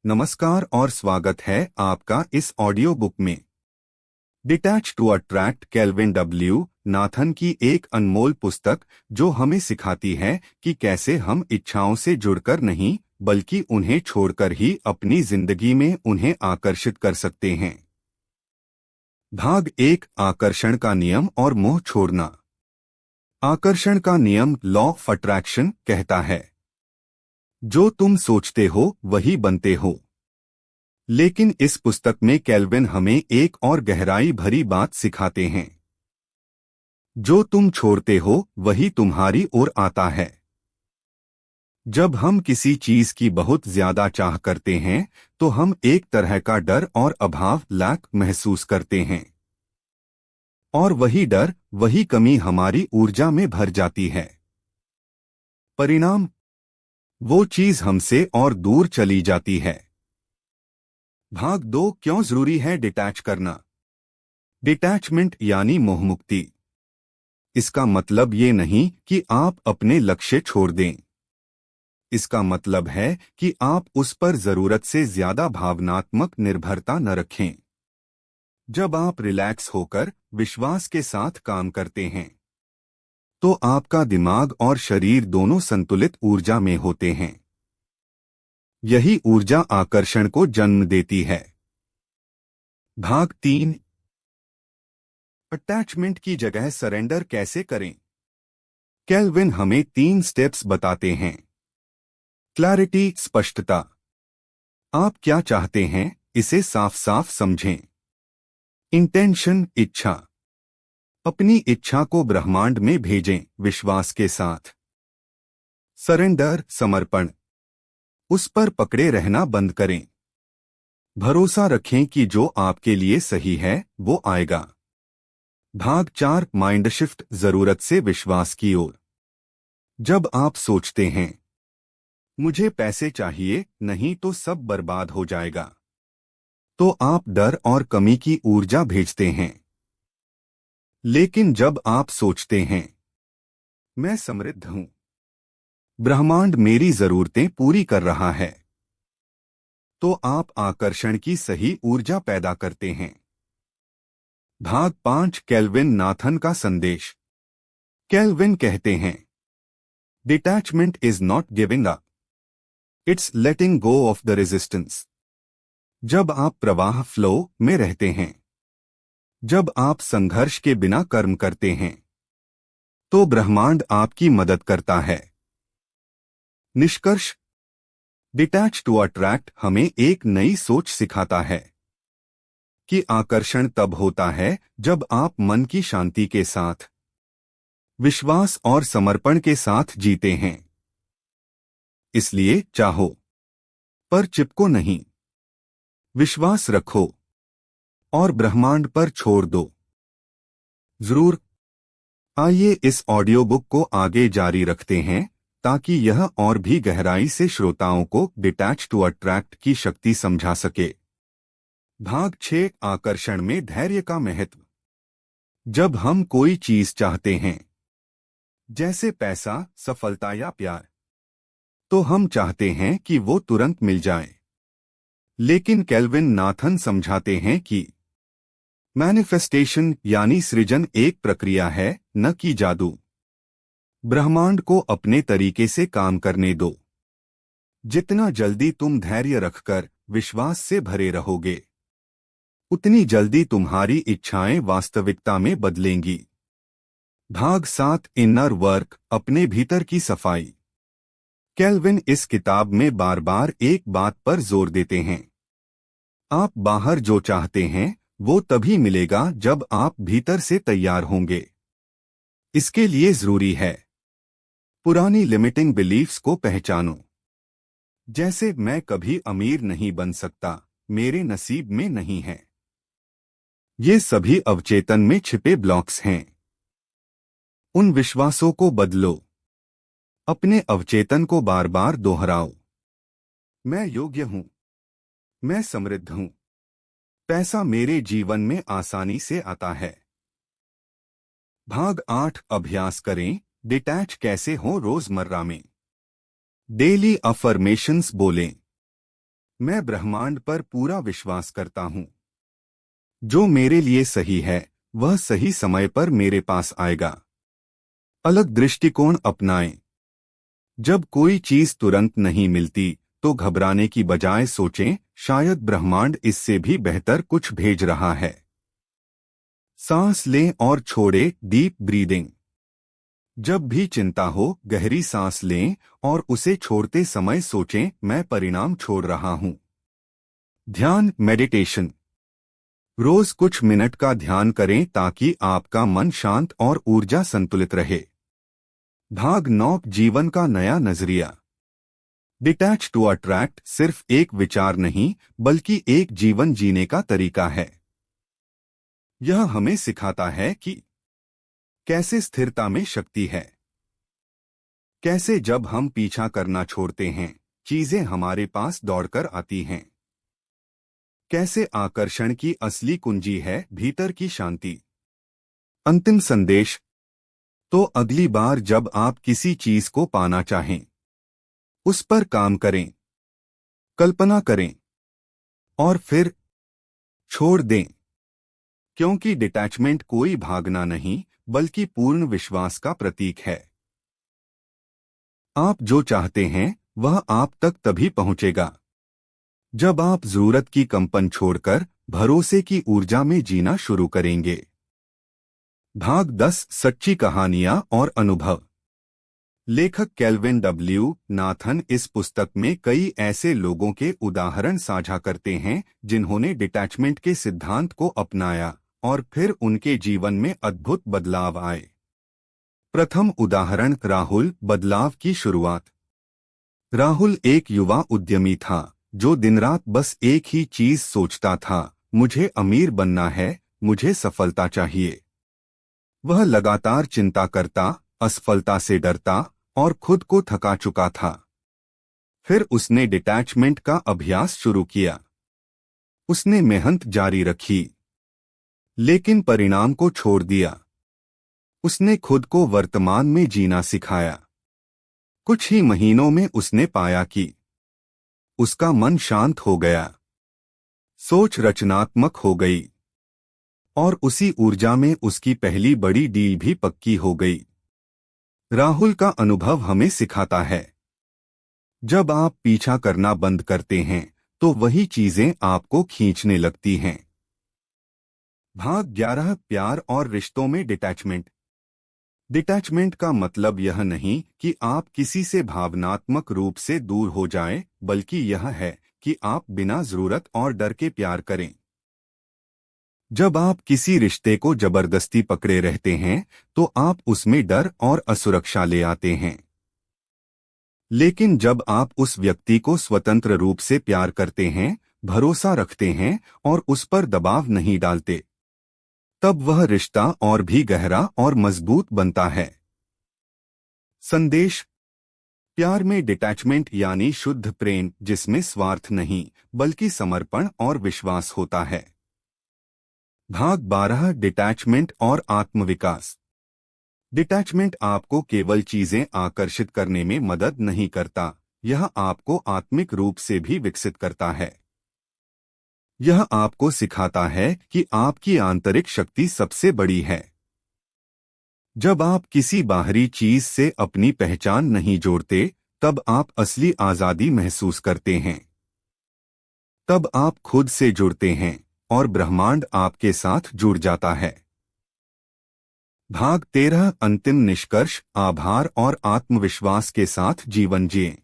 नमस्कार और स्वागत है आपका इस ऑडियो बुक में। Detach to attract, Kelvin W Nathan की एक अनमोल पुस्तक जो हमें सिखाती है कि कैसे हम इच्छाओं से जुड़कर नहीं बल्कि उन्हें छोड़कर ही अपनी जिंदगी में उन्हें आकर्षित कर सकते हैं। भाग 1, आकर्षण का नियम और मोह छोड़ना। आकर्षण का नियम, लॉ ऑफ अट्रैक्शन, कहता है जो तुम सोचते हो वही बनते हो। लेकिन इस पुस्तक में केल्विन हमें एक और गहराई भरी बात सिखाते हैं। जो तुम छोड़ते हो वही तुम्हारी ओर आता है। जब हम किसी चीज की बहुत ज्यादा चाह करते हैं तो हम एक तरह का डर और अभाव, लैक, महसूस करते हैं। और वही डर, वही कमी हमारी ऊर्जा में भर जाती है। परिणाम, वो चीज हमसे और दूर चली जाती है। भाग 2, क्यों जरूरी है डिटैच करना। डिटैचमेंट यानी मोहमुक्ति। इसका मतलब ये नहीं कि आप अपने लक्ष्य छोड़ दें। इसका मतलब है कि आप उस पर जरूरत से ज्यादा भावनात्मक निर्भरता न रखें। जब आप रिलैक्स होकर विश्वास के साथ काम करते हैं तो आपका दिमाग और शरीर दोनों संतुलित ऊर्जा में होते हैं। यही ऊर्जा आकर्षण को जन्म देती है। भाग 3, अटैचमेंट की जगह सरेंडर कैसे करें। केल्विन हमें 3 स्टेप्स बताते हैं। क्लैरिटी, स्पष्टता। आप क्या चाहते हैं इसे साफ साफ समझें। इंटेंशन, इच्छा। अपनी इच्छा को ब्रह्मांड में भेजें विश्वास के साथ। सरेंडर, समर्पण। उस पर पकड़े रहना बंद करें। भरोसा रखें कि जो आपके लिए सही है वो आएगा। भाग 4, माइंड शिफ्ट, जरूरत से विश्वास की ओर। जब आप सोचते हैं मुझे पैसे चाहिए नहीं तो सब बर्बाद हो जाएगा, तो आप डर और कमी की ऊर्जा भेजते हैं। लेकिन जब आप सोचते हैं मैं समृद्ध हूं, ब्रह्मांड मेरी जरूरतें पूरी कर रहा है, तो आप आकर्षण की सही ऊर्जा पैदा करते हैं। भाग 5, केल्विन नाथन का संदेश। केल्विन कहते हैं detachment is not giving up, it's letting go of the resistance. जब आप प्रवाह, फ्लो में रहते हैं, जब आप संघर्ष के बिना कर्म करते हैं, तो ब्रह्मांड आपकी मदद करता है। निष्कर्ष, डिटैच टू अट्रैक्ट हमें एक नई सोच सिखाता है कि आकर्षण तब होता है जब आप मन की शांति के साथ, विश्वास और समर्पण के साथ जीते हैं। इसलिए चाहो पर चिपको नहीं, विश्वास रखो और ब्रह्मांड पर छोड़ दो। जरूर। आइए इस ऑडियो बुक को आगे जारी रखते हैं ताकि यह और भी गहराई से श्रोताओं को डिटैच टू अट्रैक्ट की शक्ति समझा सके। भाग 6, आकर्षण में धैर्य का महत्व। जब हम कोई चीज चाहते हैं, जैसे पैसा, सफलता या प्यार, तो हम चाहते हैं कि वो तुरंत मिल जाए। लेकिन केल्विन नाथन समझाते हैं कि मैनिफेस्टेशन यानी सृजन एक प्रक्रिया है, न कि जादू। ब्रह्मांड को अपने तरीके से काम करने दो। जितना जल्दी तुम धैर्य रखकर विश्वास से भरे रहोगे, उतनी जल्दी तुम्हारी इच्छाएं वास्तविकता में बदलेंगी। भाग 7, इनर वर्क, अपने भीतर की सफाई। केल्विन इस किताब में बार बार एक बात पर जोर देते हैं। आप बाहर जो चाहते हैं वो तभी मिलेगा जब आप भीतर से तैयार होंगे। इसके लिए जरूरी है पुरानी लिमिटिंग बिलीफ्स को पहचानो, जैसे मैं कभी अमीर नहीं बन सकता, मेरे नसीब में नहीं है। ये सभी अवचेतन में छिपे ब्लॉक्स हैं। उन विश्वासों को बदलो। अपने अवचेतन को बार बार दोहराओ। मैं योग्य हूं, मैं समृद्ध हूं, पैसा मेरे जीवन में आसानी से आता है। भाग 8, अभ्यास करें, डिटैच कैसे हो रोजमर्रा में। डेली अफर्मेशंस बोलें। मैं ब्रह्मांड पर पूरा विश्वास करता हूं। जो मेरे लिए सही है वह सही समय पर मेरे पास आएगा। अलग दृष्टिकोण अपनाएं। जब कोई चीज तुरंत नहीं मिलती तो घबराने की बजाय सोचें, शायद ब्रह्मांड इससे भी बेहतर कुछ भेज रहा है। सांस लें और छोड़ें, डीप ब्रीदिंग। जब भी चिंता हो, गहरी सांस लें और उसे छोड़ते समय सोचें, मैं परिणाम छोड़ रहा हूं। ध्यान, मेडिटेशन। रोज कुछ मिनट का ध्यान करें ताकि आपका मन शांत और ऊर्जा संतुलित रहे। भाग 9, जीवन का नया नजरिया। डिटैच टू अट्रैक्ट सिर्फ एक विचार नहीं बल्कि एक जीवन जीने का तरीका है। यह हमें सिखाता है कि कैसे स्थिरता में शक्ति है, कैसे जब हम पीछा करना छोड़ते हैं चीजें हमारे पास दौड़कर आती हैं, कैसे आकर्षण की असली कुंजी है भीतर की शांति। अंतिम संदेश। तो अगली बार जब आप किसी चीज को पाना चाहें, उस पर काम करें, कल्पना करें और फिर छोड़ दें, क्योंकि डिटैचमेंट कोई भागना नहीं बल्कि पूर्ण विश्वास का प्रतीक है। आप जो चाहते हैं वह आप तक तभी पहुंचेगा जब आप जरूरत की कंपन छोड़कर भरोसे की ऊर्जा में जीना शुरू करेंगे। भाग 10, सच्ची कहानियां और अनुभव। लेखक केल्विन डब्ल्यू नाथन इस पुस्तक में कई ऐसे लोगों के उदाहरण साझा करते हैं जिन्होंने डिटैचमेंट के सिद्धांत को अपनाया और फिर उनके जीवन में अद्भुत बदलाव आए। प्रथम उदाहरण, राहुल, बदलाव की शुरुआत। राहुल एक युवा उद्यमी था जो दिन रात बस एक ही चीज सोचता था, मुझे अमीर बनना है, मुझे सफलता चाहिए। वह लगातार चिंता करता, असफलता से डरता और खुद को थका चुका था। फिर उसने डिटैचमेंट का अभ्यास शुरू किया। उसने मेहनत जारी रखी, लेकिन परिणाम को छोड़ दिया। उसने खुद को वर्तमान में जीना सिखाया। कुछ ही महीनों में उसने पाया कि उसका मन शांत हो गया, सोच रचनात्मक हो गई और उसी ऊर्जा में उसकी पहली बड़ी डील भी पक्की हो गई। राहुल का अनुभव हमें सिखाता है, जब आप पीछा करना बंद करते हैं तो वही चीजें आपको खींचने लगती हैं। भाग 11, प्यार और रिश्तों में डिटैचमेंट। डिटैचमेंट का मतलब यह नहीं कि आप किसी से भावनात्मक रूप से दूर हो जाएं, बल्कि यह है कि आप बिना जरूरत और डर के प्यार करें। जब आप किसी रिश्ते को जबरदस्ती पकड़े रहते हैं तो आप उसमें डर और असुरक्षा ले आते हैं। लेकिन जब आप उस व्यक्ति को स्वतंत्र रूप से प्यार करते हैं, भरोसा रखते हैं और उस पर दबाव नहीं डालते, तब वह रिश्ता और भी गहरा और मजबूत बनता है। संदेश। प्यार में डिटैचमेंट यानी शुद्ध प्रेम जिसमें स्वार्थ नहीं बल्कि समर्पण और विश्वास होता है। भाग 12, डिटैचमेंट और आत्मविकास। डिटैचमेंट आपको केवल चीजें आकर्षित करने में मदद नहीं करता, यह आपको आत्मिक रूप से भी विकसित करता है। यह आपको सिखाता है कि आपकी आंतरिक शक्ति सबसे बड़ी है। जब आप किसी बाहरी चीज से अपनी पहचान नहीं जोड़ते, तब आप असली आजादी महसूस करते हैं। तब आप खुद से जुड़ते हैं और ब्रह्मांड आपके साथ जुड़ जाता है। भाग 13, अंतिम निष्कर्ष, आभार और आत्मविश्वास के साथ जीवन जिएं।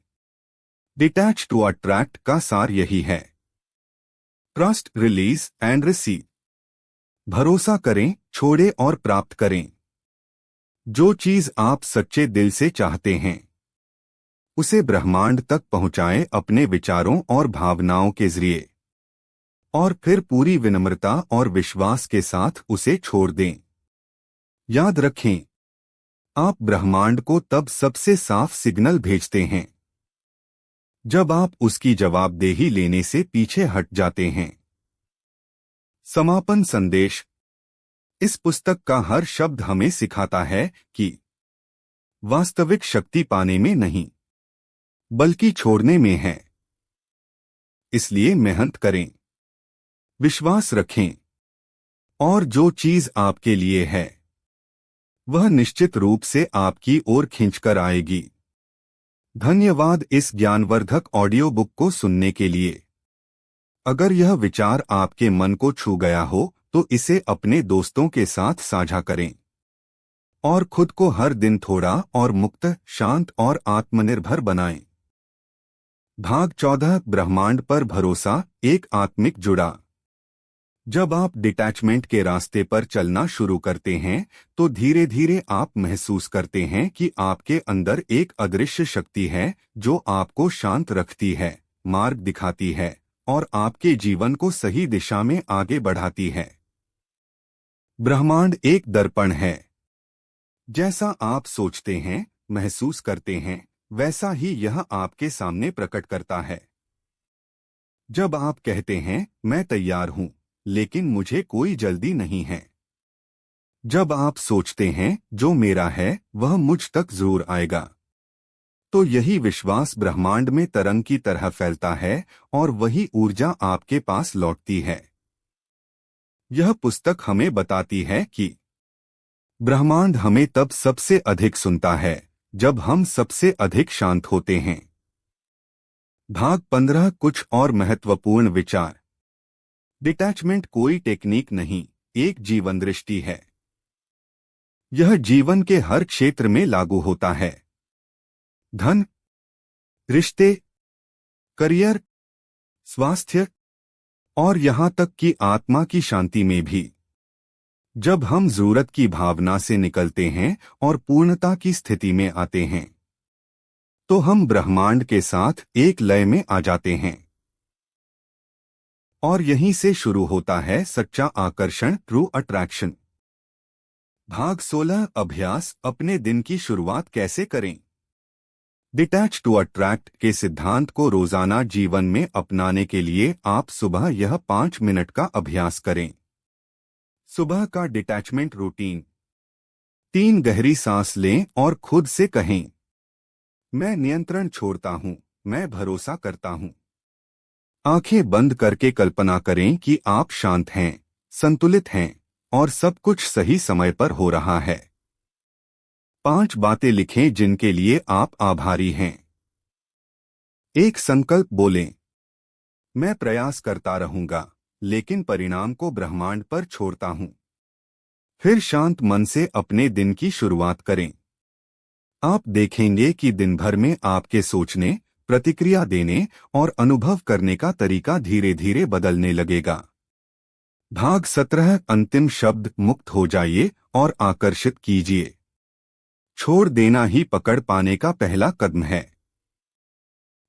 डिटैच टू अट्रैक्ट का सार यही है। Trust, release and receive. भरोसा करें, छोड़ें और प्राप्त करें। जो चीज आप सच्चे दिल से चाहते हैं उसे ब्रह्मांड तक पहुंचाएं अपने विचारों और भावनाओं के जरिए, और फिर पूरी विनम्रता और विश्वास के साथ उसे छोड़ दें। याद रखें, आप ब्रह्मांड को तब सबसे साफ सिग्नल भेजते हैं जब आप उसकी जवाबदेही लेने से पीछे हट जाते हैं। समापन संदेश। इस पुस्तक का हर शब्द हमें सिखाता है कि वास्तविक शक्ति पाने में नहीं बल्कि छोड़ने में है। इसलिए मेहनत करें, विश्वास रखें, और जो चीज आपके लिए है वह निश्चित रूप से आपकी ओर खींचकर आएगी। धन्यवाद इस ज्ञानवर्धक ऑडियो बुक को सुनने के लिए। अगर यह विचार आपके मन को छू गया हो तो इसे अपने दोस्तों के साथ साझा करें और खुद को हर दिन थोड़ा और मुक्त, शांत और आत्मनिर्भर बनाएं। भाग 14 ब्रह्मांड पर भरोसा, एक आत्मिक जुड़ा। जब आप डिटैचमेंट के रास्ते पर चलना शुरू करते हैं तो धीरे धीरे आप महसूस करते हैं कि आपके अंदर एक अदृश्य शक्ति है जो आपको शांत रखती है, मार्ग दिखाती है और आपके जीवन को सही दिशा में आगे बढ़ाती है। ब्रह्मांड एक दर्पण है। जैसा आप सोचते हैं, महसूस करते हैं, वैसा ही यह आपके सामने प्रकट करता है। जब आप कहते हैं मैं तैयार हूं लेकिन मुझे कोई जल्दी नहीं है, जब आप सोचते हैं जो मेरा है वह मुझ तक जरूर आएगा, तो यही विश्वास ब्रह्मांड में तरंग की तरह फैलता है और वही ऊर्जा आपके पास लौटती है। यह पुस्तक हमें बताती है कि ब्रह्मांड हमें तब सबसे अधिक सुनता है जब हम सबसे अधिक शांत होते हैं। भाग 15 कुछ और महत्वपूर्ण विचार। डिटैचमेंट कोई टेक्निक नहीं, एक जीवन दृष्टि है। यह जीवन के हर क्षेत्र में लागू होता है। धन, रिश्ते, करियर, स्वास्थ्य और यहां तक कि आत्मा की शांति में भी। जब हम जरूरत की भावना से निकलते हैं और पूर्णता की स्थिति में आते हैं तो हम ब्रह्मांड के साथ एक लय में आ जाते हैं और यहीं से शुरू होता है सच्चा आकर्षण, ट्रू अट्रैक्शन। भाग 16 अभ्यास, अपने दिन की शुरुआत कैसे करें। डिटैच टू अट्रैक्ट के सिद्धांत को रोजाना जीवन में अपनाने के लिए आप सुबह यह 5 मिनट का अभ्यास करें। सुबह का डिटैचमेंट रूटीन। 3 गहरी सांस लें और खुद से कहें, मैं नियंत्रण छोड़ता हूं, मैं भरोसा करता हूं। आंखें बंद करके कल्पना करें कि आप शांत हैं, संतुलित हैं और सब कुछ सही समय पर हो रहा है। 5 बातें लिखें जिनके लिए आप आभारी हैं। एक संकल्प बोलें, मैं प्रयास करता रहूंगा लेकिन परिणाम को ब्रह्मांड पर छोड़ता हूं। फिर शांत मन से अपने दिन की शुरुआत करें। आप देखेंगे कि दिन भर में आपके सोचने, प्रतिक्रिया देने और अनुभव करने का तरीका धीरे धीरे बदलने लगेगा। भाग 17 अंतिम शब्द, मुक्त हो जाइए और आकर्षित कीजिए। छोड़ देना ही पकड़ पाने का पहला कदम है।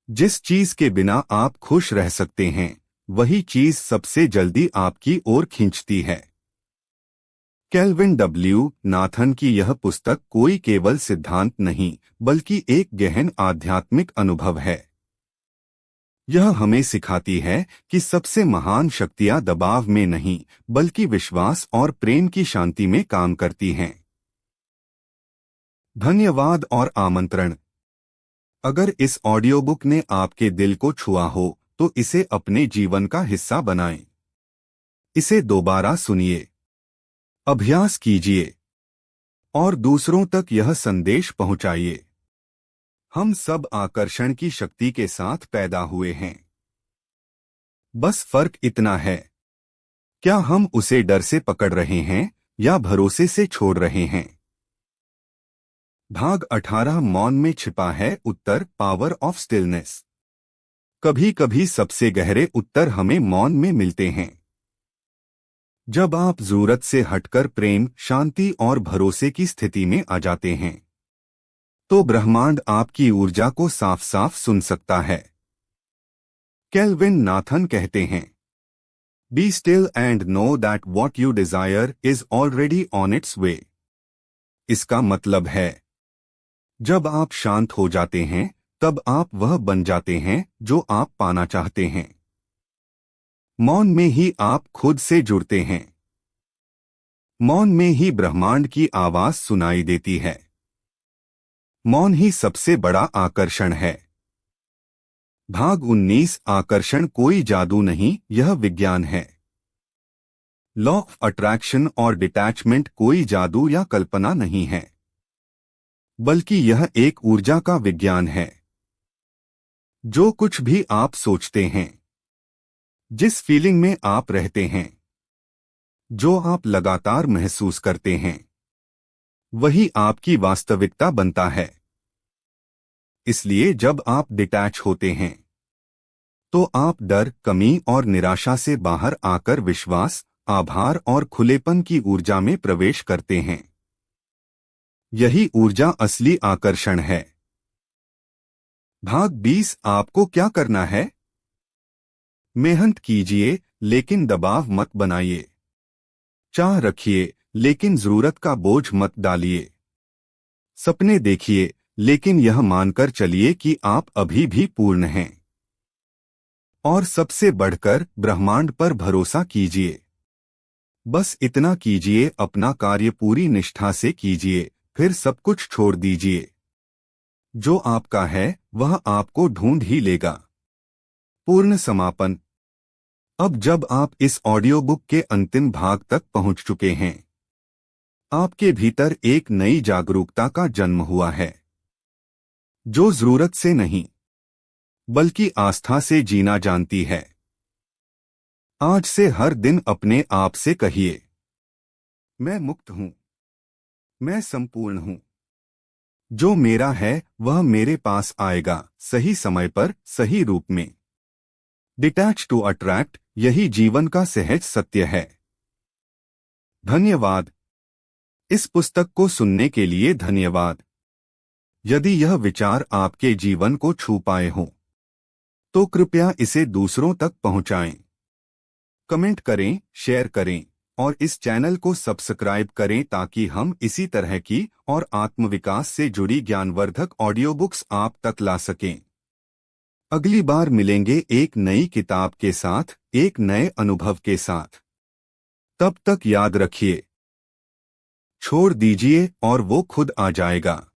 जिस चीज के बिना आप खुश रह सकते हैं वही चीज सबसे जल्दी आपकी ओर खींचती है। केल्विन डब्ल्यू नाथन की यह पुस्तक कोई केवल सिद्धांत नहीं बल्कि एक गहन आध्यात्मिक अनुभव है। यह हमें सिखाती है कि सबसे महान शक्तियां दबाव में नहीं बल्कि विश्वास और प्रेम की शांति में काम करती हैं। धन्यवाद और आमंत्रण। अगर इस ऑडियो बुक ने आपके दिल को छुआ हो तो इसे अपने जीवन का हिस्सा बनाएं। इसे दोबारा सुनिए, अभ्यास कीजिए और दूसरों तक यह संदेश पहुंचाइए। हम सब आकर्षण की शक्ति के साथ पैदा हुए हैं। बस फर्क इतना है, क्या हम उसे डर से पकड़ रहे हैं या भरोसे से छोड़ रहे हैं। भाग 18 मौन में छिपा है उत्तर, पावर ऑफ स्टिलनेस। कभी कभी सबसे गहरे उत्तर हमें मौन में मिलते हैं। जब आप जरूरत से हटकर प्रेम, शांति और भरोसे की स्थिति में आ जाते हैं तो ब्रह्मांड आपकी ऊर्जा को साफ साफ सुन सकता है। केल्विन नाथन कहते हैं, be still and know that what you desire is already on its way. इसका मतलब है, जब आप शांत हो जाते हैं तब आप वह बन जाते हैं जो आप पाना चाहते हैं। मौन में ही आप खुद से जुड़ते हैं। मौन में ही ब्रह्मांड की आवाज सुनाई देती है। मौन ही सबसे बड़ा आकर्षण है। भाग 19 आकर्षण कोई जादू नहीं, यह विज्ञान है। लॉ ऑफ अट्रैक्शन और डिटैचमेंट कोई जादू या कल्पना नहीं है, बल्कि यह एक ऊर्जा का विज्ञान है। जो कुछ भी आप सोचते हैं, जिस फीलिंग में आप रहते हैं, जो आप लगातार महसूस करते हैं, वही आपकी वास्तविकता बनता है। इसलिए जब आप डिटैच होते हैं, तो आप डर, कमी और निराशा से बाहर आकर विश्वास, आभार और खुलेपन की ऊर्जा में प्रवेश करते हैं। यही ऊर्जा असली आकर्षण है। भाग 20 आपको क्या करना है? मेहनत कीजिए, लेकिन दबाव मत बनाइए। चाह रखिए, लेकिन जरूरत का बोझ मत डालिए। सपने देखिए, लेकिन यह मानकर चलिए कि आप अभी भी पूर्ण हैं। और सबसे बढ़कर ब्रह्मांड पर भरोसा कीजिए। बस इतना कीजिए, अपना कार्य पूरी निष्ठा से कीजिए, फिर सब कुछ छोड़ दीजिए। जो आपका है वह आपको ढूंढ ही लेगा। पूर्ण समापन। अब जब आप इस ऑडियो बुक के अंतिम भाग तक पहुंच चुके हैं, आपके भीतर एक नई जागरूकता का जन्म हुआ है, जो जरूरत से नहीं, बल्कि आस्था से जीना जानती है। आज से हर दिन अपने आप से कहिए, मैं मुक्त हूं, मैं संपूर्ण हूं। जो मेरा है वह मेरे पास आएगा, सही समय पर, सही रूप में। डिटैच टू अट्रैक्ट, यही जीवन का सहज सत्य है। धन्यवाद। इस पुस्तक को सुनने के लिए धन्यवाद। यदि यह विचार आपके जीवन को छू पाए हों, तो कृपया इसे दूसरों तक पहुंचाएं। कमेंट करें, शेयर करें और इस चैनल को सब्सक्राइब करें ताकि हम इसी तरह की और आत्मविकास से जुड़ी ज्ञानवर्धक ऑडियो बुक्स आप तक ला सकें। अगली बार मिलेंगे एक नई किताब के साथ, एक नए अनुभव के साथ। तब तक याद रखिए, छोड़ दीजिए और वो खुद आ जाएगा।